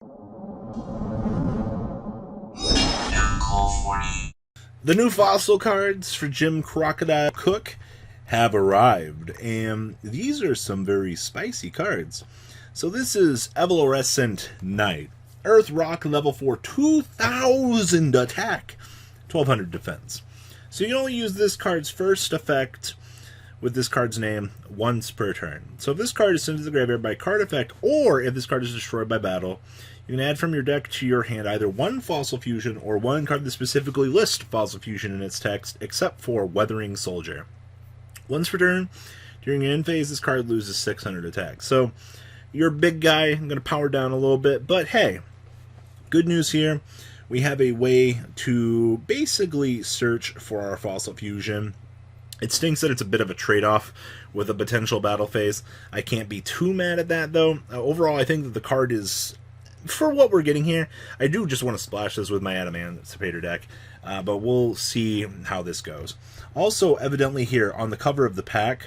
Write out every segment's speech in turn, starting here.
The new fossil cards for Jim Crocodile Cook have arrived, and these are some very spicy cards. So this is Evanescent Knight. Earth Rock level 4, 2000 attack, 1200 defense. So you can only use this card's first effect with this card's name once per turn. So if this card is sent to the graveyard by card effect, or if this card is destroyed by battle, you can add from your deck to your hand either one Fossil Fusion or one card that specifically lists Fossil Fusion in its text, except for Weathering Soldier. Once per turn, during your end phase, this card loses 600 attack. So you're a big guy, I'm going to power down a little bit, but hey, good news here. We have a way to basically search for our Fossil Fusion. It stinks that it's a bit of a trade-off with a potential battle phase. I can't be too mad at that, though. Overall, I think that the card is, for what we're getting here, I do just want to splash this with my Adamantipator deck, but we'll see how this goes. Also, evidently here, on the cover of the pack,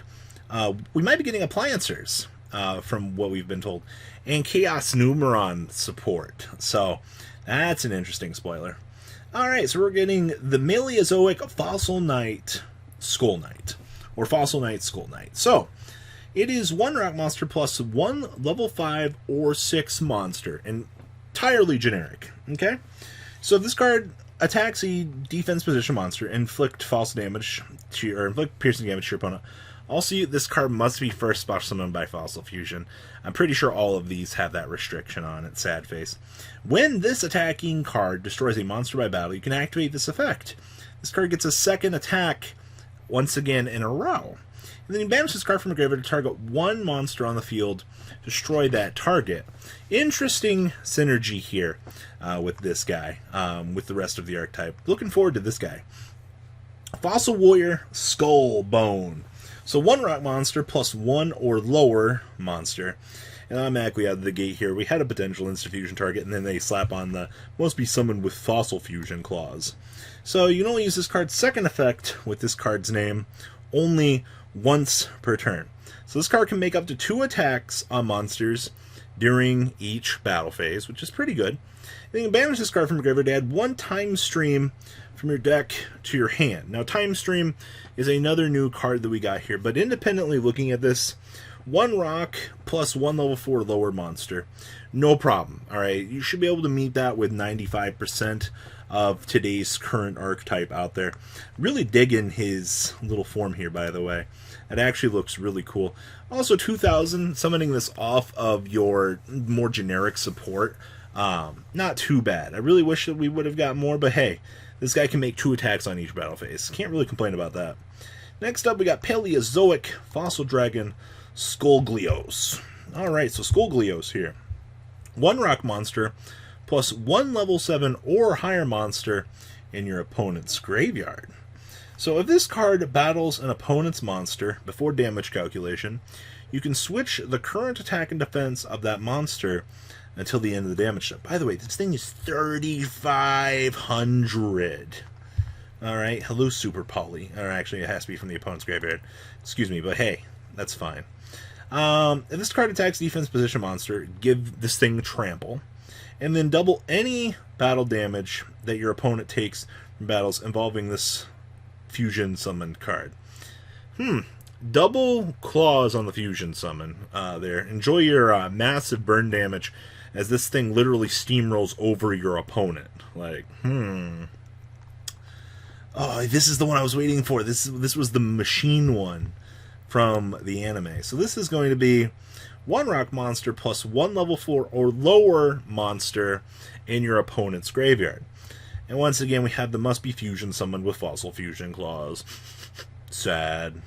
we might be getting Appliancers, from what we've been told, and Chaos Numeron support. So, that's an interesting spoiler. Alright, so we're getting the Meleozoic Fossil Knight Skull Knight, or Fossil Knight Skull Knight. So, it is one rock monster plus one level 5 or 6 monster, entirely generic, okay? So if this card attacks a defense position monster, inflict piercing damage to your opponent. Also, this card must be first special summoned by Fossil Fusion. I'm pretty sure all of these have that restriction on it, sad face. When this attacking card destroys a monster by battle, you can activate this effect. This card gets a second attack once again in a row. And then you banish this card from the graveyard to target one monster on the field, destroy that target. Interesting synergy here with this guy, with the rest of the archetype. Looking forward to this guy. Fossil Warrior Skull Bone. So one rock monster plus one or lower monster. And automatically out of the gate here, we had a potential Insta-Fusion target, and then they slap on the must be summoned with Fossil Fusion clause. So you can only use this card's second effect with this card's name only once per turn. So this card can make up to 2 attacks on monsters during each battle phase, which is pretty good. Then you can banish this card from your graveyard to add 1 Time Stream from your deck to your hand. Now Time Stream is another new card that we got here, but independently looking at this, 1 rock plus 1 level 4 lower monster, no problem. Alright, you should be able to meet that with 95% of today's current archetype out there. Really digging his little form here, by the way. It actually looks really cool. Also 2000, summoning this off of your more generic support, not too bad. I really wish that we would have got more, but hey, this guy can make 2 attacks on each battle phase. Can't really complain about that. Next up, we got Paleozoic Fossil Dragon Skullgleos. Alright, so Skullgleos here. 1 rock monster plus 1 level 7 or higher monster in your opponent's graveyard. So if this card battles an opponent's monster before damage calculation, you can switch the current attack and defense of that monster until the end of the damage step. By the way, this thing is 3,500. Alright, hello Super Poly. Or actually, it has to be from the opponent's graveyard. Excuse me, but hey, that's fine. If this card attacks defense position monster, give this thing trample. And then double any battle damage that your opponent takes from battles involving this fusion summoned card. Double claws on the fusion summon there. Enjoy your massive burn damage as this thing literally steamrolls over your opponent. Like, Oh, this is the one I was waiting for. This was the machine one from the anime. So this is going to be 1 rock monster plus 1 level 4 or lower monster in your opponent's graveyard. And once again, we have the must be fusion summoned with Fossil Fusion clause. Sad.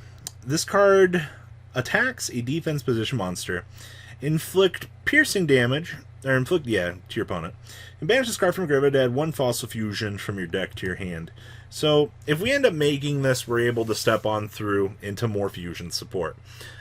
This card attacks a defense position monster, inflict piercing damage, or inflict, to your opponent, and banish this card from your graveyard to add 1 Fossil Fusion from your deck to your hand. So, if we end up making this, we're able to step on through into more fusion support.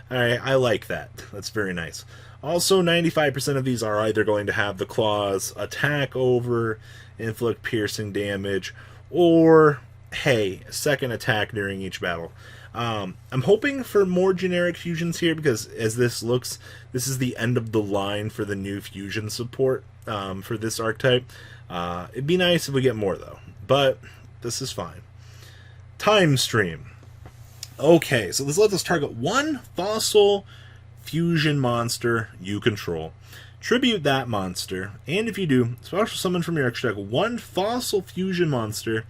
I like that. That's very nice. Also, 95% of these are either going to have the clause attack over, inflict piercing damage, or, hey, second attack during each battle. I'm hoping for more generic fusions here, because as this looks, this is the end of the line for the new fusion support for this archetype. It'd be nice if we get more, though, but this is fine. Time stream. Okay, so this lets us target one fossil fusion monster you control. Tribute that monster, and if you do, special summon from your extra deck one fossil fusion monster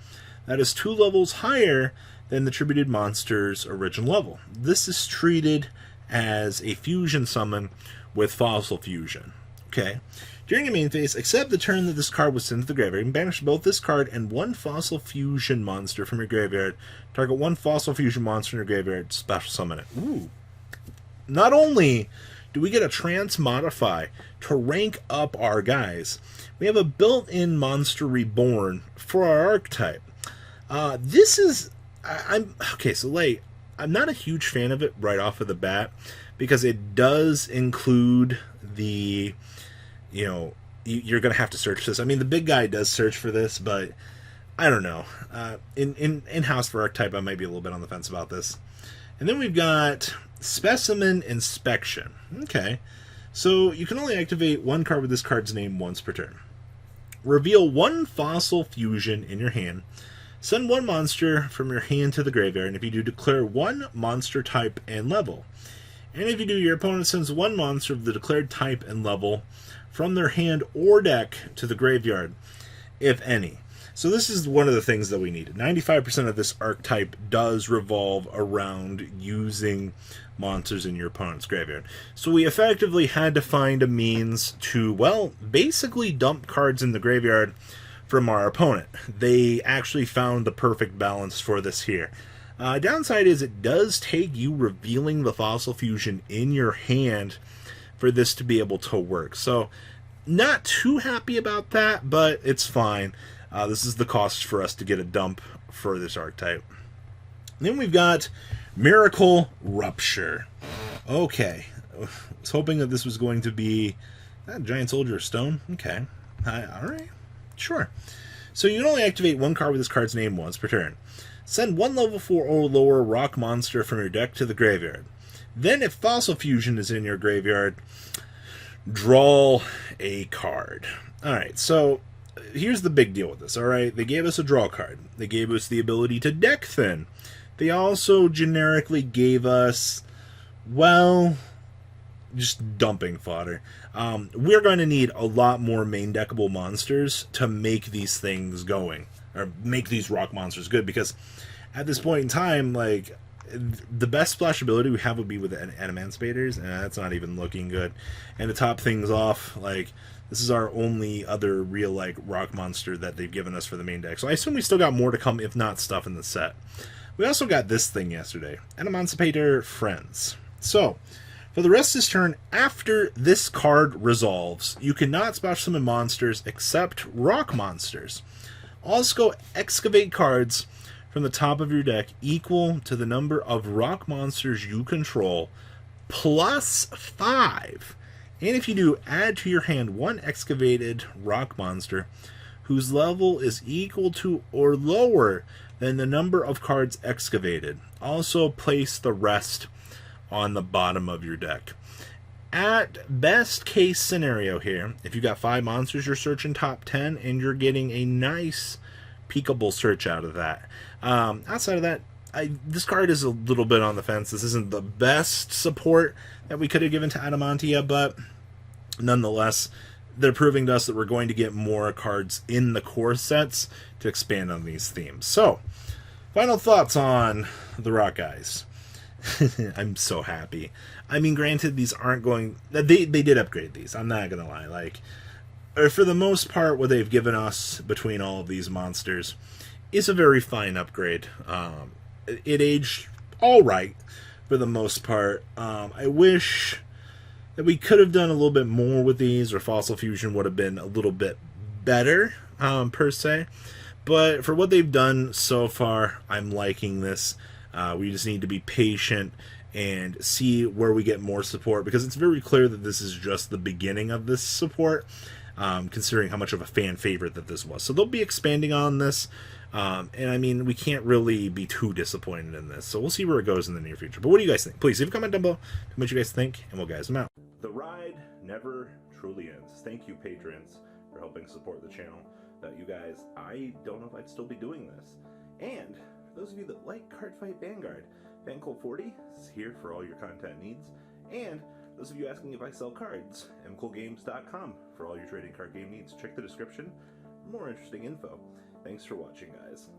that is 2 levels higher than the tributed monster's original level. This is treated as a fusion summon with fossil fusion. Okay. During your main phase, except the turn that this card was sent to the graveyard, you can banish both this card and one fossil fusion monster from your graveyard. Target one fossil fusion monster in your graveyard, special summon it. Ooh. Not only do we get a transmodify to rank up our guys, we have a built-in monster reborn for our archetype. This is... Okay, so I'm not a huge fan of it right off of the bat, because it does include the... you're going to have to search for this. I mean, the big guy does search for this, but I don't know. In-house for archetype, I might be a little bit on the fence about this. And then we've got Specimen Inspection. Okay, so you can only activate one card with this card's name once per turn. Reveal one fossil fusion in your hand. Send one monster from your hand to the graveyard, and if you do, declare one monster type and level. And if you do, your opponent sends one monster of the declared type and level from their hand or deck to the graveyard, if any. So this is one of the things that we needed. 95% of this archetype does revolve around using monsters in your opponent's graveyard. So we effectively had to find a means to, well, basically dump cards in the graveyard from our opponent. They actually found the perfect balance for this here. Downside is it does take you revealing the fossil fusion in your hand for this to be able to work. So not too happy about that, but it's fine. This is the cost for us to get a dump for this archetype. Then we've got Miracle Rupture. Okay. I was hoping that this was going to be a Giant Soldier of Stone. Okay. Alright. Sure. So you can only activate one card with this card's name once per turn. Send one level 4 or lower rock monster from your deck to the graveyard. Then if Fossil Fusion is in your graveyard, draw a card. Alright, so here's the big deal with this, alright? They gave us a draw card. They gave us the ability to deck thin. They also generically gave us, well, just dumping fodder. We're going to need a lot more main deckable monsters to make these things going, or make these rock monsters good, because at this point in time, like, the best splash ability we have would be with the Emancipators, and that's not even looking good. And to top things off, like, this is our only other real, like, rock monster that they've given us for the main deck. So I assume we still got more to come, if not stuff in the set. We also got this thing yesterday, Emancipator Friends. So, for the rest of this turn, after this card resolves, you cannot splash summon monsters except rock monsters. Also, excavate cards from the top of your deck equal to the number of rock monsters you control, plus 5. And if you do, add to your hand one excavated rock monster whose level is equal to or lower than the number of cards excavated. Also, place the rest on the bottom of your deck. At best case scenario here, if you got 5 monsters, you're searching top 10, and you're getting a nice peekable search out of that. Outside of that, this card is a little bit on the fence. This isn't the best support that we could have given to Adamantia, but nonetheless, they're proving to us that we're going to get more cards in the core sets to expand on these themes. So, final thoughts on the Rock Guys. I'm so happy. I mean, granted, these aren't going... They did upgrade these, I'm not gonna lie. Like, for the most part, what they've given us between all of these monsters is a very fine upgrade. It aged alright for the most part. I wish that we could have done a little bit more with these, or Fossil Fusion would have been a little bit better, per se. But for what they've done so far, I'm liking this. We just need to be patient and see where we get more support, because it's very clear that this is just the beginning of this support. considering how much of a fan favorite that this was. So they'll be expanding on this. And I mean, we can't really be too disappointed in this. So we'll see where it goes in the near future. But what do you guys think? Please leave a comment down below. Tell me what you guys think, and we'll guys them out. The ride never truly ends. Thank you, patrons, for helping support the channel. Without you guys, I don't know if I'd still be doing this. And for those of you that like Cardfight Vanguard, FanCool40 is here for all your content needs. And those of you asking if I sell cards, mcoolgames.com for all your trading card game needs. Check the description for more interesting info. Thanks for watching, guys.